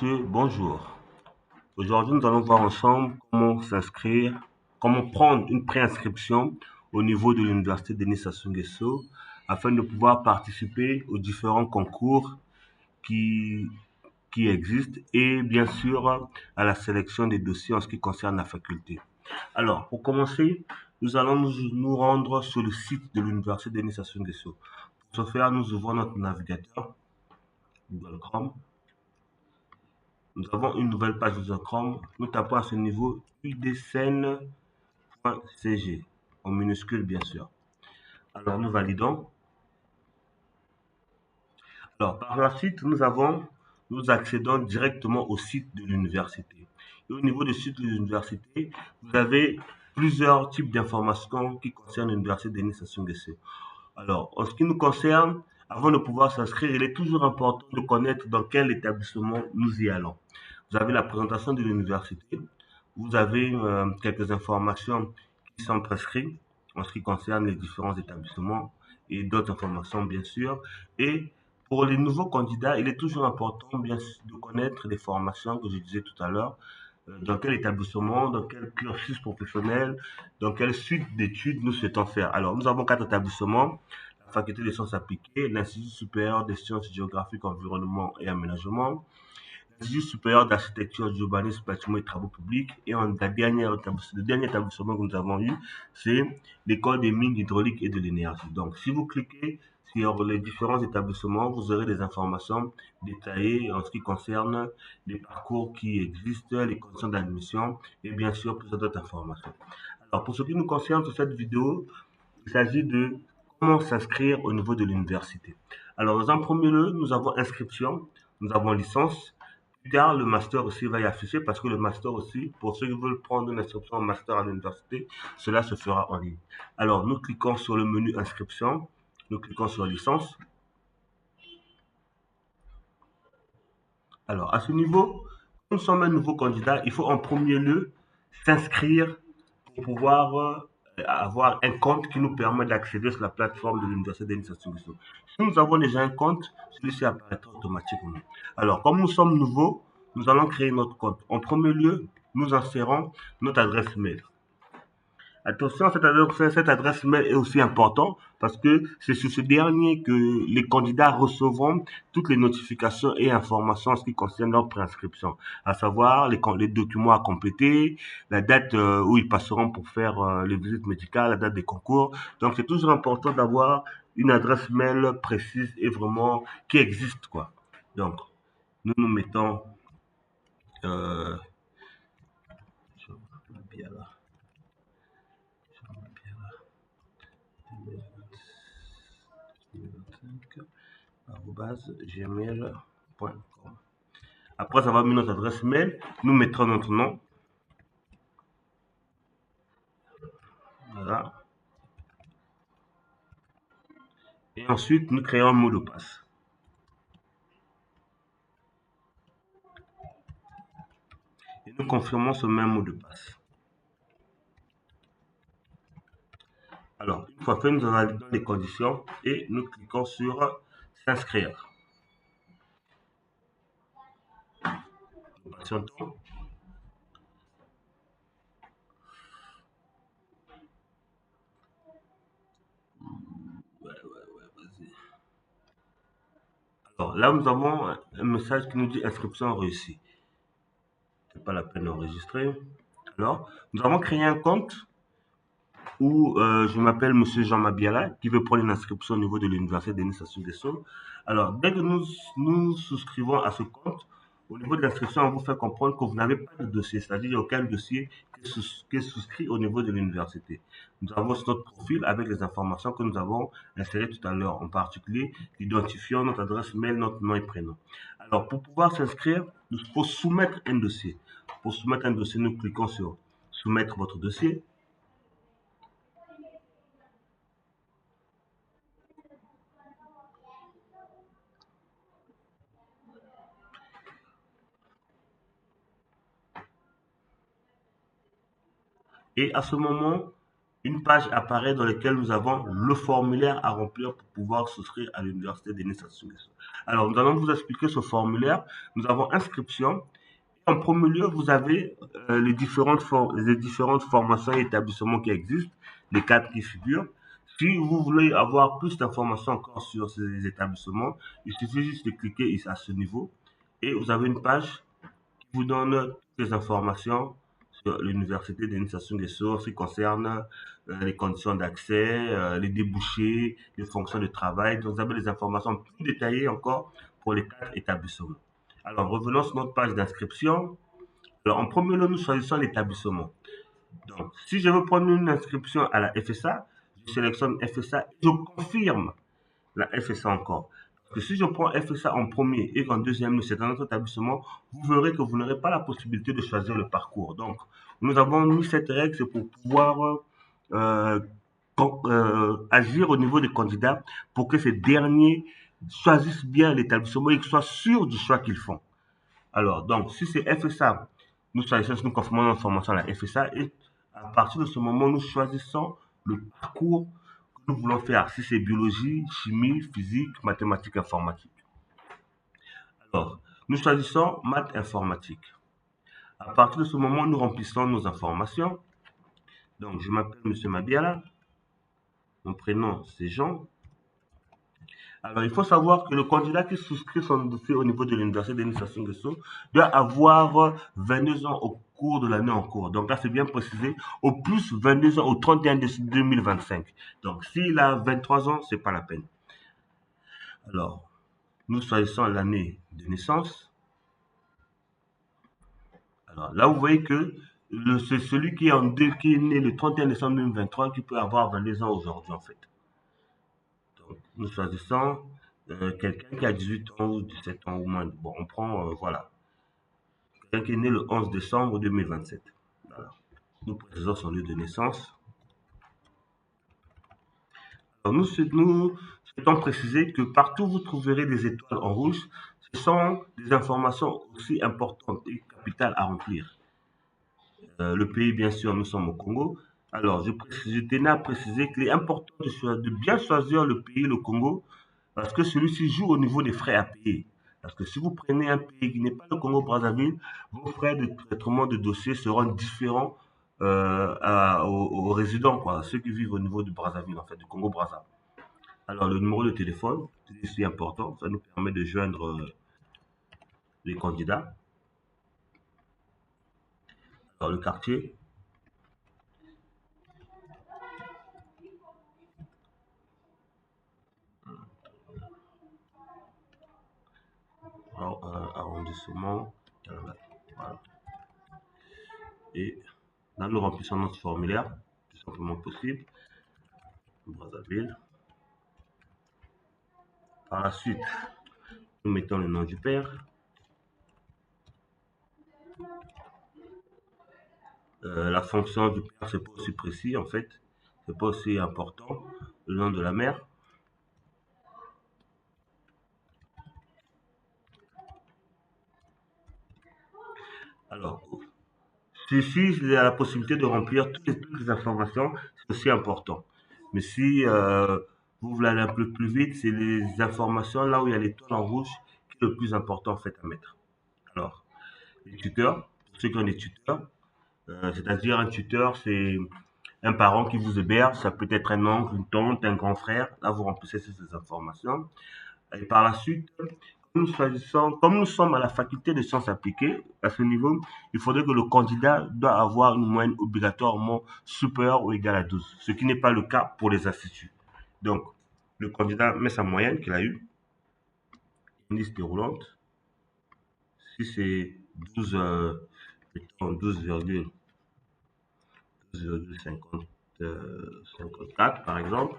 Monsieur, bonjour. Aujourd'hui, nous allons voir ensemble comment s'inscrire, comment prendre une préinscription au niveau de l'Université Denis Sassou Nguesso afin de pouvoir participer aux différents concours qui, qui existent et bien sûr à la sélection des dossiers en ce qui concerne la faculté. Alors, pour commencer, nous allons nous rendre sur le site de l'Université Denis Sassou Nguesso. Pour ce faire, nous ouvrons notre navigateur Google Chrome. Nous avons une nouvelle page de Chrome. Nous tapons à ce niveau udcn.cg, en minuscule bien sûr. Alors nous validons. Alors par la suite, nous accédons directement au site de l'université. Et au niveau du site de l'université, vous avez plusieurs types d'informations qui concernent l'université Denis Sassou Nguesso. Alors, en ce qui nous concerne, avant de pouvoir s'inscrire, il est toujours important de connaître dans quel établissement nous y allons. Vous avez la présentation de l'université, vous avez quelques informations qui sont prescrites en ce qui concerne les différents établissements et d'autres informations bien sûr. Et pour les nouveaux candidats, il est toujours important bien sûr de connaître les formations que je disais tout à l'heure, dans quel établissement, dans quel cursus professionnel, dans quelle suite d'études nous souhaitons faire. Alors, nous avons quatre établissements: la faculté des sciences appliquées, l'Institut supérieur des sciences géographiques, environnement et aménagement, l'Institut supérieur d'architecture, d'urbanisme, bâtiment et travaux publics, et le dernier établissement que nous avons eu, c'est l'école des mines hydrauliques et de l'énergie. Donc, si vous cliquez sur les différents établissements, vous aurez des informations détaillées en ce qui concerne les parcours qui existent, les conditions d'admission et bien sûr plusieurs d'autres informations. Alors, pour ce qui nous concerne sur cette vidéo, il s'agit de comment s'inscrire au niveau de l'université. Alors, dans un premier lieu, nous avons inscription, nous avons licence. Plus tard, le master aussi va y afficher parce que le master aussi, pour ceux qui veulent prendre une inscription en master à l'université, cela se fera en ligne. Alors, nous cliquons sur le menu inscription, nous cliquons sur licence. Alors, à ce niveau, nous sommes un nouveau candidat, il faut en premier lieu s'inscrire pour pouvoir avoir un compte qui nous permet d'accéder sur la plateforme de l'Université Denis Sassou Nguesso. Si nous avons déjà un compte, celui-ci apparaîtra automatiquement. Alors, comme nous sommes nouveaux, nous allons créer notre compte. En premier lieu, nous insérons notre adresse mail. Attention, cette adresse mail est aussi importante parce que c'est sur ce dernier que les candidats recevront toutes les notifications et informations en ce qui concerne leur préinscription, à savoir les documents à compléter, la date où ils passeront pour faire les visites médicales, la date des concours. Donc c'est toujours important d'avoir une adresse mail précise et vraiment qui existe quoi. Donc nous mettons euh, gmail.com. Après avoir mis notre adresse mail, nous mettrons notre nom. Voilà. Et ensuite, nous créons un mot de passe. Et nous confirmons ce même mot de passe. Alors, une fois fait, nous validons les conditions et nous cliquons sur s'inscrire. Nous patientons. Alors là, nous avons un message qui nous dit inscription réussie. C'est pas la peine d'enregistrer. Alors, nous avons créé un compte où je m'appelle Monsieur Jean Mabiala, qui veut prendre une inscription au niveau de l'Université Denis Sassou Nguesso. Alors, dès que nous souscrivons à ce compte, au niveau de l'inscription, on vous fait comprendre que vous n'avez pas de dossier, c'est-à-dire qu'il n'y a aucun dossier qui est souscrit au niveau de l'université. Nous avons notre profil avec les informations que nous avons insérées tout à l'heure, en particulier l'identifiant, notre adresse mail, notre nom et prénom. Alors, pour pouvoir s'inscrire, il faut soumettre un dossier. Pour soumettre un dossier, nous cliquons sur soumettre votre dossier. Et à ce moment, une page apparaît dans laquelle nous avons le formulaire à remplir pour pouvoir souscrire à l'université de Sassou Nguesso. Alors, nous allons vous expliquer ce formulaire. Nous avons inscription. En premier lieu, vous avez les différentes formations et établissements qui existent, les cadres qui figurent. Si vous voulez avoir plus d'informations encore sur ces établissements, il suffit juste de cliquer à ce niveau et vous avez une page qui vous donne toutes les informations sur l'université de Sassou Nguesso en ce qui concerne les conditions d'accès, les débouchés, les fonctions de travail. Donc, vous avez des informations plus détaillées encore pour les quatre établissements. Alors, revenons sur notre page d'inscription. Alors, en premier lieu, nous choisissons l'établissement. Donc, si je veux prendre une inscription à la FSA, je sélectionne FSA et je confirme la FSA encore. Parce que si je prends FSA en premier et qu'en deuxième lieu, c'est un autre établissement, vous verrez que vous n'aurez pas la possibilité de choisir le parcours. Donc, nous avons mis cette règle, c'est pour pouvoir euh, agir au niveau des candidats pour que ces derniers choisissent bien l'établissement et qu'ils soient sûrs du choix qu'ils font. Alors, donc, si c'est FSA, nous choisissons, nous conformons l'information à la FSA et à partir de ce moment, nous choisissons le parcours que nous voulons faire. Si c'est biologie, chimie, physique, mathématiques, informatique. Alors, nous choisissons maths informatique. À partir de ce moment, nous remplissons nos informations. Donc, je m'appelle M. Mabiala. Mon prénom, c'est Jean. Alors, il faut savoir que le candidat qui souscrit son dossier au niveau de l'université de Sassou Nguesso doit avoir 22 ans au cours de l'année en cours. Donc là, c'est bien précisé, au plus 22 ans au 31 décembre 2025. Donc, s'il a 23 ans, c'est pas la peine. Alors, nous choisissons l'année de naissance. Alors, là, vous voyez que c'est celui qui est né le 31 décembre 2023 qui peut avoir 22 ans aujourd'hui, en fait. Donc, nous choisissons quelqu'un qui a 18 ans ou 17 ans ou moins. Bon, on prend, voilà, quelqu'un qui est né le 11 décembre 2027. Voilà. Nous précisons son lieu de naissance. Alors, nous souhaitons préciser que partout où vous trouverez des étoiles en rouge, ce sont des informations aussi importantes et capitales à remplir. Le pays, bien sûr, nous sommes au Congo. Alors, je tenais à préciser qu'il est important de bien choisir le pays, le Congo, parce que celui-ci joue au niveau des frais à payer. Parce que si vous prenez un pays qui n'est pas le Congo-Brazzaville, vos frais de traitement de dossier seront différents aux résidents, quoi, ceux qui vivent au niveau du Brazzaville, en fait, du Congo-Brazzaville. Alors, le numéro de téléphone, c'est important, ça nous permet de joindre les candidats. Alors, le quartier, alors, arrondissement, voilà. Et là, nous remplissons notre formulaire, le plus simplement possible, Brazzaville. Par la suite, nous mettons le nom du père, la fonction du père, c'est pas aussi précis en fait, c'est pas aussi important. Le nom de la mère. Alors, si il y a la possibilité de remplir toutes les informations, c'est aussi important. Mais si vous voulez aller un peu plus vite, c'est les informations là où il y a l'étoile en rouge qui est le plus important en fait à mettre. Alors, les tuteurs, pour ceux qui ont des tuteurs, c'est-à-dire un tuteur, c'est un parent qui vous héberge, ça peut être un oncle, une tante, un grand frère. Là, vous remplissez ces informations. Et par la suite, comme nous sommes à la faculté de sciences appliquées, à ce niveau, il faudrait que le candidat doit avoir une moyenne obligatoirement supérieure ou égale à 12, ce qui n'est pas le cas pour les instituts. Donc, le candidat met sa moyenne qu'il a eue, une liste déroulante. Si c'est 12, 12,54 par exemple.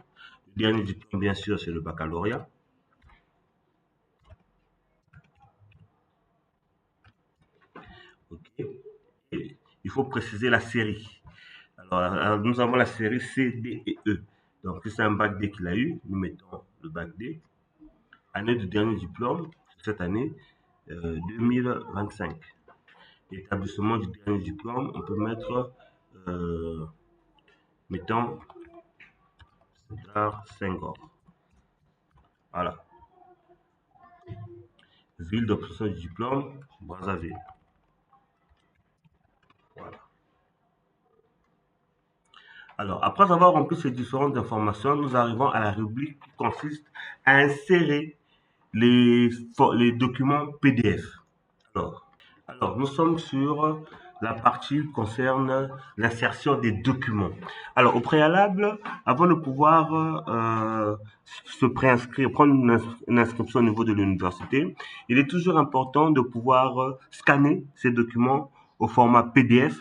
Le dernier diplôme, bien sûr, c'est le baccalauréat. Ok. Et il faut préciser la série. Alors, nous avons la série C, D et E. Donc, si c'est un bac D qu'il a eu, nous mettons le bac D. Année de dernier diplôme, cette année 2025. Établissement du dernier diplôme, on peut mettre Mettons Sédar Senghor. Voilà. Ville d'obtention du diplôme, Brazzaville. Voilà. Alors, après avoir rempli ces différentes informations, nous arrivons à la rubrique qui consiste à insérer les, les documents PDF. Alors, nous sommes sur la partie qui concerne l'insertion des documents. Alors, au préalable, avant de pouvoir se préinscrire, prendre une inscription au niveau de l'université, il est toujours important de pouvoir scanner ces documents au format PDF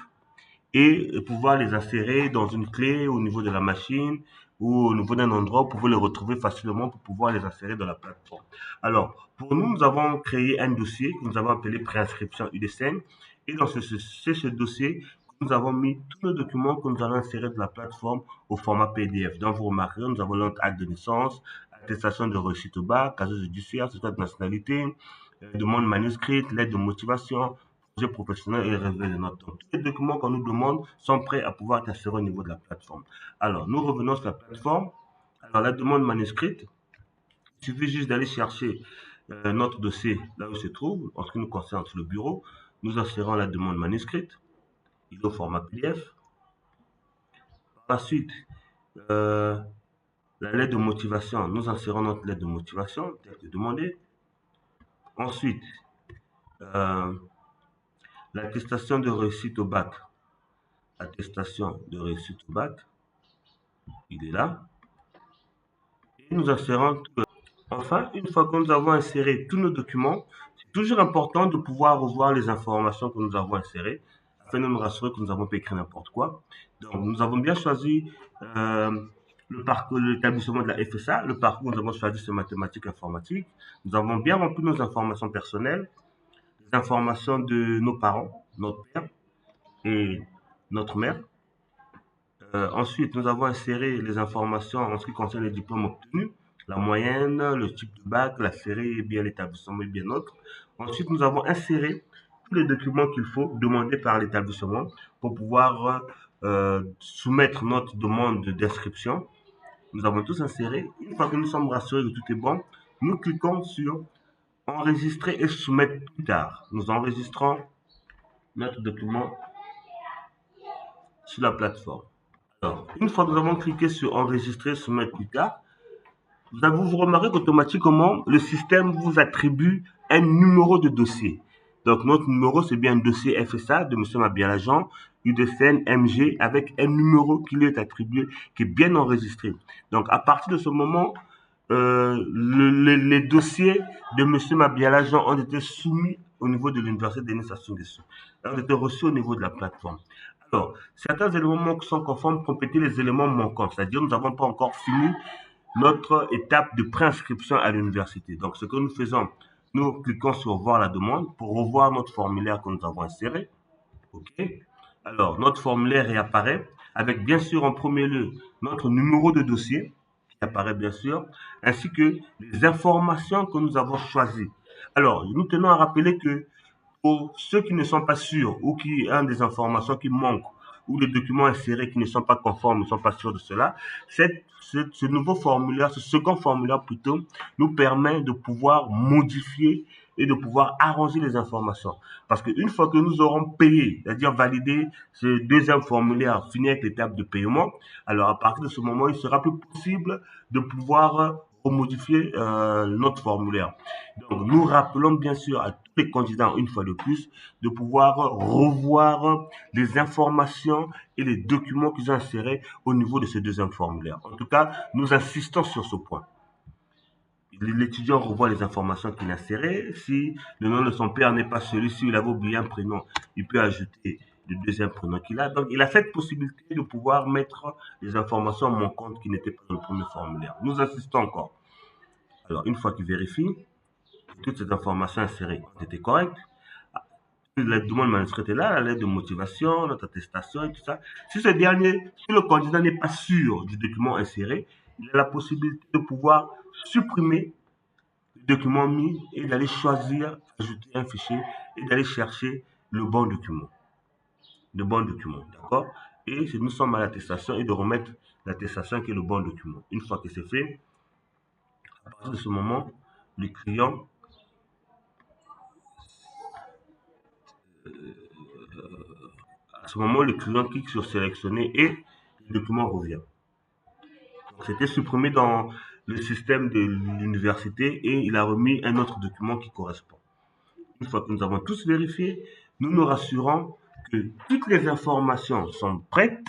et pouvoir les insérer dans une clé au niveau de la machine ou au niveau d'un endroit pour vous les retrouver facilement pour pouvoir les insérer dans la plateforme. Alors, pour nous, nous avons créé un dossier que nous avons appelé préinscription UDSN et dans ce dossier, nous avons mis tous les documents que nous allons insérer de la plateforme au format PDF. Donc, vous remarquerez, nous avons notre acte de naissance, attestation de réussite au bac, casier judiciaire, certificat de nationalité, demande manuscrite, lettre de motivation, projet professionnel et relevé de notes. Donc, tous les documents qu'on nous demande sont prêts à pouvoir être insérés au niveau de la plateforme. Alors, nous revenons sur la plateforme. Alors, la demande manuscrite, il suffit juste d'aller chercher notre dossier là où il se trouve. En ce qui nous concerne sur le bureau, nous insérons la demande manuscrite. Il est au format PDF. Par la suite, la lettre de motivation, nous insérons notre lettre de motivation, telle que demandée. Ensuite, l'attestation de réussite au bac. Attestation de réussite au bac. Il est là. Et nous insérons tout. Enfin, une fois que nous avons inséré tous nos documents, c'est toujours important de pouvoir revoir les informations que nous avons insérées afin de nous rassurer que nous n'avons pas écrit n'importe quoi. Donc, nous avons bien choisi le parcours, l'établissement de la FSA, le parcours, nous avons choisi ce mathématiques informatiques. Nous avons bien rempli nos informations personnelles, les informations de nos parents, notre père et notre mère. Ensuite, nous avons inséré les informations en ce qui concerne les diplômes obtenus, la moyenne, le type de bac, la série et bien l'établissement et bien autres. Ensuite, nous avons inséré tous les documents qu'il faut demander par l'établissement pour pouvoir soumettre notre demande d'inscription. Nous avons tous inséré. Une fois que nous sommes rassurés que tout est bon, nous cliquons sur enregistrer et soumettre plus tard. Nous enregistrons notre document sur la plateforme. Alors, une fois que nous avons cliqué sur enregistrer, soumettre plus tard, vous remarquez qu'automatiquement, le système vous attribue un numéro de dossier. Donc, notre numéro, c'est bien un dossier FSA de M. Mabialajan, UDSN, MG, avec un numéro qui lui est attribué, qui est bien enregistré. Donc, à partir de ce moment, les dossiers de M. Mabialajan ont été soumis au niveau de l'Université Denis Sassou Nguesso. Ont été reçus au niveau de la plateforme. Alors, certains éléments sont conformes compléter les éléments manquants, c'est-à-dire nous n'avons pas encore fini notre étape de préinscription à l'université. Donc, ce que nous faisons, nous cliquons sur voir la demande pour revoir notre formulaire que nous avons inséré. OK. Alors, notre formulaire réapparaît avec bien sûr en premier lieu notre numéro de dossier qui apparaît bien sûr, ainsi que les informations que nous avons choisies. Alors, nous tenons à rappeler que pour ceux qui ne sont pas sûrs ou qui ont des informations qui manquent ou des documents insérés qui ne sont pas conformes, ne sont pas sûrs de cela, ce nouveau formulaire, ce second formulaire plutôt, nous permet de pouvoir modifier et de pouvoir arranger les informations. Parce qu'une fois que nous aurons payé, c'est-à-dire validé ce deuxième formulaire, fini avec l'étape de paiement, alors à partir de ce moment, il sera plus possible de pouvoir remodifier notre formulaire. Donc, nous rappelons bien sûr à tous les candidats, une fois de plus, de pouvoir revoir les informations et les documents qu'ils ont insérés au niveau de ce deuxième formulaire. En tout cas, nous insistons sur ce point. L'étudiant revoit les informations qu'il a insérées. Si le nom de son père n'est pas celui-ci, il avait oublié un prénom, il peut ajouter le deuxième prénom qu'il a. Donc, il a cette possibilité de pouvoir mettre les informations manquantes qui n'étaient pas dans le premier formulaire. Nous insistons encore. Alors, une fois qu'il vérifie, toutes ces informations insérées ont été correctes, la demande manuscrite est là, la lettre de motivation, notre attestation et tout ça. Si le candidat n'est pas sûr du document inséré, il a la possibilité de pouvoir supprimer le document mis et d'aller choisir, ajouter un fichier et d'aller chercher le bon document. D'accord? et nous sommes à l'attestation et de remettre l'attestation qui est le bon document. Une fois que c'est fait, à partir de ce moment, le client, à ce moment, le client clique sur sélectionner et le document revient. C'était supprimé dans le système de l'université et il a remis un autre document qui correspond. Une fois que nous avons tous vérifié, nous nous rassurons que toutes les informations sont prêtes.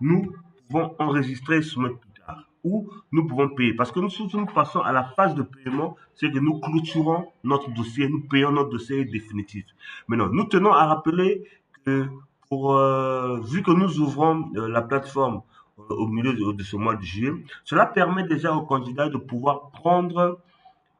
Nous pouvons enregistrer et soumettre plus tard. Ou nous pouvons payer. Parce que si nous passons à la phase de paiement, c'est que nous clôturons notre dossier, nous payons notre dossier définitif. Maintenant, nous tenons à rappeler que vu que nous ouvrons la plateforme au milieu de ce mois de juillet, cela permet déjà aux candidats de pouvoir prendre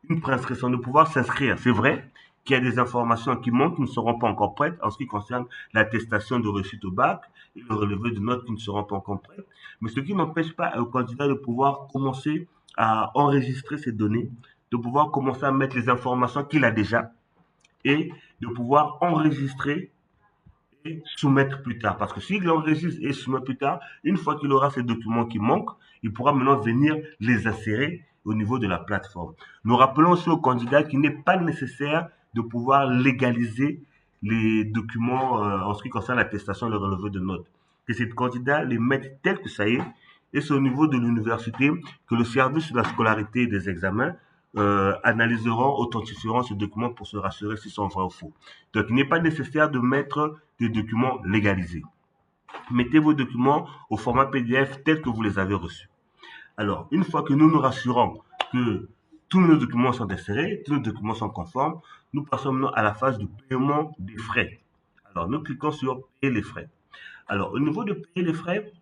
une prescription, de pouvoir s'inscrire. C'est vrai qu'il y a des informations qui manquent, qui ne seront pas encore prêtes en ce qui concerne l'attestation de réussite au bac et le relevé de notes qui ne seront pas encore prêtes. Mais ce qui n'empêche pas au candidat de pouvoir commencer à enregistrer ces données, de pouvoir commencer à mettre les informations qu'il a déjà et de pouvoir enregistrer et soumettre plus tard. Parce que s'il enregistre et soumet plus tard, une fois qu'il aura ces documents qui manquent, il pourra maintenant venir les insérer au niveau de la plateforme. Nous rappelons aussi aux candidats qu'il n'est pas nécessaire de pouvoir légaliser les documents en ce qui concerne l'attestation et le relevé de notes. Que ces candidats les mettent tels que ça y est, et c'est au niveau de l'université que le service de la scolarité et des examens analyseront, authentifieront ces documents pour se rassurer s'ils sont vrais ou faux. Donc, il n'est pas nécessaire de mettre des documents légalisés. Mettez vos documents au format PDF tel que vous les avez reçus. Alors, une fois que nous nous rassurons que tous nos documents sont insérés, tous nos documents sont conformes, nous passons maintenant à la phase de paiement des frais. Alors, nous cliquons sur payer les frais. Alors, au niveau de payer les frais,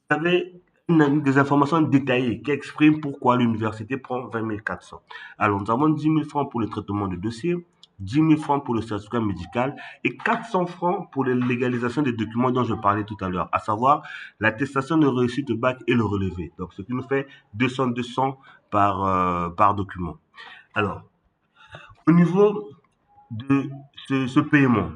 vous avez des informations détaillées qui expriment pourquoi l'université prend 20 400. Alors, nous avons 10 000 francs pour le traitement de dossier, 10 000 francs pour le certificat médical et 400 francs pour la légalisation des documents dont je parlais tout à l'heure, à savoir l'attestation de réussite au bac et le relevé. Donc, ce qui nous fait 200 par document. Alors, au niveau de ce paiement,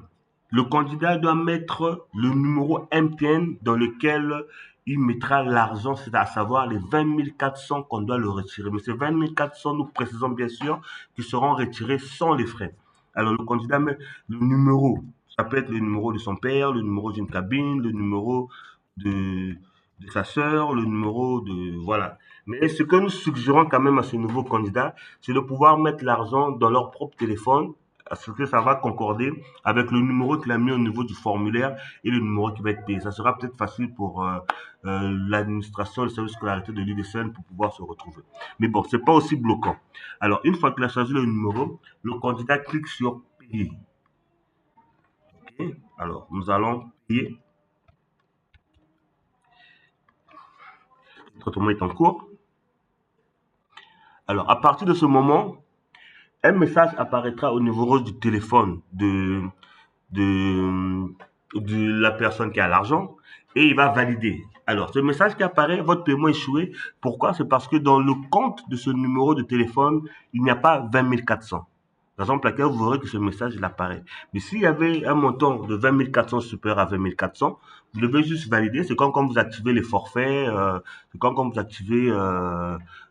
le candidat doit mettre le numéro MPN dans lequel il mettra l'argent, c'est à savoir les 20 400 qu'on doit le retirer. Mais ces 20 400, nous précisons bien sûr qu'ils seront retirés sans les frais. Alors le candidat met le numéro, ça peut être le numéro de son père, le numéro d'une cabine, le numéro de, de sa sœur, le numéro de... Voilà. Mais ce que nous suggérons quand même à ce nouveau candidat, c'est de pouvoir mettre l'argent dans leur propre téléphone, parce que ça va concorder avec le numéro qu'il a mis au niveau du formulaire et le numéro qui va être payé. Ça sera peut-être facile pour l'administration, le service de scolarité de l'UDSN pour pouvoir se retrouver. Mais bon, c'est pas aussi bloquant. Alors, une fois qu'il a choisi le numéro, le candidat clique sur payer. Ok. Alors, nous allons payer. Le traitement est en cours. Alors, à partir de ce moment, un message apparaîtra au niveau du téléphone de, de la personne qui a l'argent et il va valider. Alors, ce message qui apparaît, votre paiement échoué. Pourquoi? C'est parce que dans le compte de ce numéro de téléphone, il n'y a pas 20 400. Raison pour laquelle vous verrez que ce message il apparaît. Mais s'il y avait un montant de 20 400 supérieur à 20 400, vous devez juste valider. C'est comme quand vous activez les forfaits, c'est comme quand vous activez,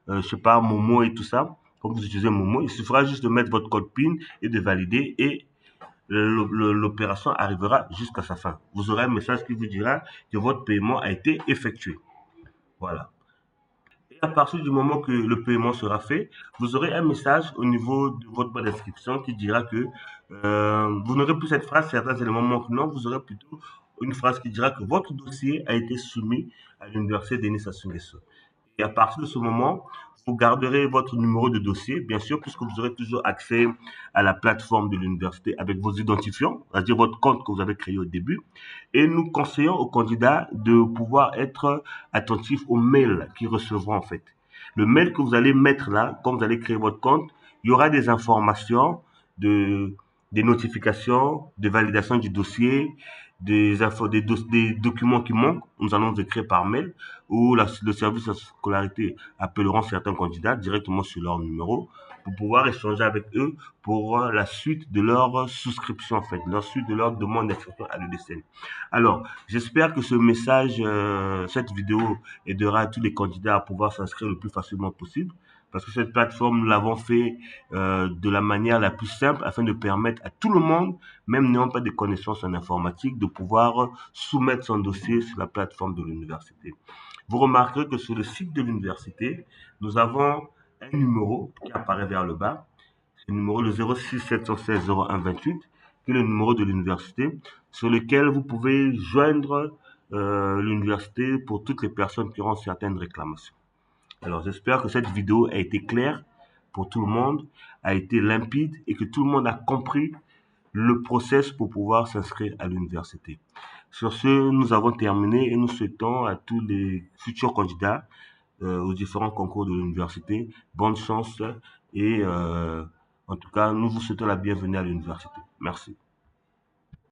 je sais pas, Momo et tout ça. Quand vous utilisez Momo, il suffira juste de mettre votre code PIN et de valider et l'opération arrivera jusqu'à sa fin. Vous aurez un message qui vous dira que votre paiement a été effectué. Voilà. Et à partir du moment que le paiement sera fait, vous aurez un message au niveau de votre boîte d'inscription qui dira que vous n'aurez plus cette phrase, certains éléments manquent. Non, vous aurez plutôt une phrase qui dira que votre dossier a été soumis à l'université Denis Sassou Nguesso. Et à partir de ce moment, vous garderez votre numéro de dossier, bien sûr, puisque vous aurez toujours accès à la plateforme de l'université avec vos identifiants, c'est-à-dire votre compte que vous avez créé au début. Et nous conseillons aux candidats de pouvoir être attentifs aux mails qu'ils recevront en fait. Le mail que vous allez mettre là, quand vous allez créer votre compte, il y aura des informations, de, des notifications, de validation du dossier, des infos, des documents qui manquent, nous allons les écrire par mail, ou le service de scolarité appelleront certains candidats directement sur leur numéro pour pouvoir échanger avec eux pour la suite de leur souscription, en fait, la suite de leur demande d'inscription à l'EDSN. Alors, j'espère que ce message, cette vidéo aidera tous les candidats à pouvoir s'inscrire le plus facilement possible. Parce que cette plateforme, nous l'avons fait de la manière la plus simple afin de permettre à tout le monde, même n'ayant pas de connaissances en informatique, de pouvoir soumettre son dossier sur la plateforme de l'université. Vous remarquerez que sur le site de l'université, nous avons un numéro qui apparaît vers le bas, le numéro le 06 716 01 28, qui est le numéro de l'université, sur lequel vous pouvez joindre l'université pour toutes les personnes qui auront certaines réclamations. Alors j'espère que cette vidéo a été claire pour tout le monde, a été limpide et que tout le monde a compris le process pour pouvoir s'inscrire à l'université. Sur ce, nous avons terminé et nous souhaitons à tous les futurs candidats aux différents concours de l'université bonne chance et en tout cas, nous vous souhaitons la bienvenue à l'université. Merci.